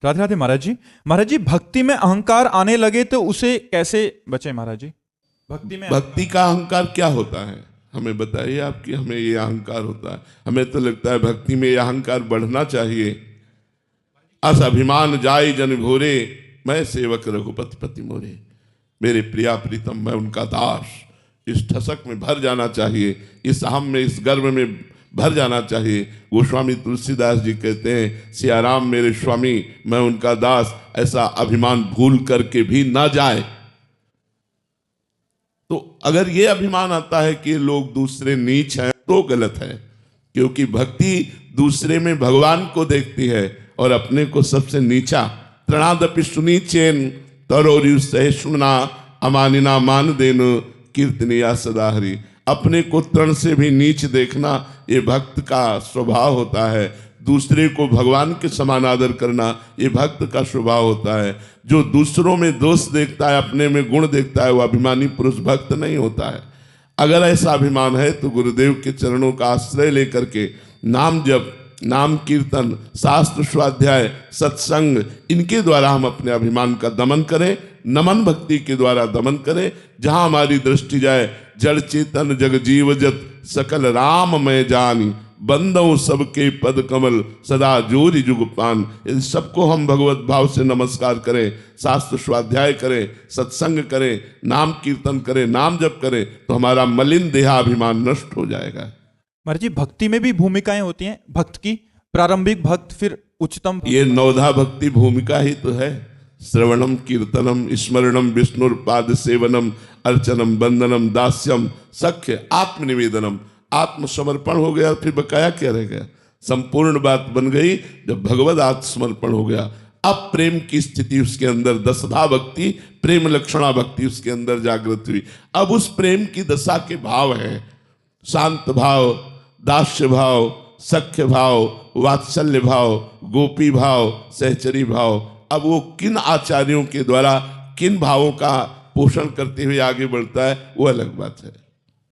राधे राधे महाराज जी। महाराज जी, भक्ति में अहंकार आने लगे तो उसे कैसे बचे महाराज जी? भक्ति का अहंकार क्या होता है हमें बताइए आपकी। हमें ये अहंकार होता है, हमें तो लगता है भक्ति में ये अहंकार बढ़ना चाहिए। अस अभिमान जाय जन भोरे, मैं सेवक रघुपति पति मोरे। मेरे प्रिया प्रीतम, मैं उनका दास। इस ठसक में भर जाना चाहिए, इस अहम में, इस गर्व में भर जाना चाहिए। गोस्वामी तुलसीदास जी कहते हैं, सियाराम मेरे स्वामी, मैं उनका दास। ऐसा अभिमान भूल करके भी ना जाए। तो अगर ये अभिमान आता है कि लोग दूसरे नीच हैं तो गलत है, क्योंकि भक्ति दूसरे में भगवान को देखती है और अपने को सबसे नीचा। तृणादपि सुनीचेन तरोरु सहिष्णुना अमानिना मान देन कीर्तनिया सदा हरि। अपने को तृण से भी नीच देखना ये भक्त का स्वभाव होता है। दूसरे को भगवान के समान आदर करना ये भक्त का स्वभाव होता है। जो दूसरों में दोष देखता है, अपने में गुण देखता है, वो अभिमानी पुरुष भक्त नहीं होता है। अगर ऐसा अभिमान है तो गुरुदेव के चरणों का आश्रय लेकर के नाम जप, नाम कीर्तन, शास्त्र स्वाध्याय, सत्संग, इनके द्वारा हम अपने अभिमान का दमन करें। नमन भक्ति के द्वारा दमन करें। जहां हमारी दृष्टि जाए, जड़ चेतन जग जीव जत सकल राम मैं जानी, बंदो सबके पद कमल सदा जोरी जुग पान। इन सबको हम भगवत भाव से नमस्कार करें, शास्त्र स्वाध्याय करें, सत्संग करें, नाम कीर्तन करें, नाम जप करें, तो हमारा मलिन देहाभिमान नष्ट हो जाएगा। महाराज जी, भक्ति में भी भूमिकाएं होती हैं भक्त की, प्रारंभिक भक्त, फिर उच्चतम भक्त। ये नवधा भक्ति भूमिका ही तो है। श्रवणम कीर्तनम स्मरणम विष्णुर्पाद सेवनम अर्चनम वंदनम दास्यम सख्य आत्मनिवेदनम। आत्मसमर्पण हो गया, फिर बकाया क्या रह गया? संपूर्ण बात बन गई जब भगवद आत्मसमर्पण हो गया। अब प्रेम की स्थिति उसके अंदर, दसधा भक्ति, प्रेम लक्षणा भक्ति उसके अंदर जागृत हुई। अब उस प्रेम की दशा के भाव है शांत भाव, दास्य भाव, सख्य भाव, वात्सल्य भाव, गोपी भाव, सहचरी भाव। अब वो किन आचार्यों के द्वारा किन भावों का पोषण करते हुए आगे बढ़ता है, वो अलग बात है।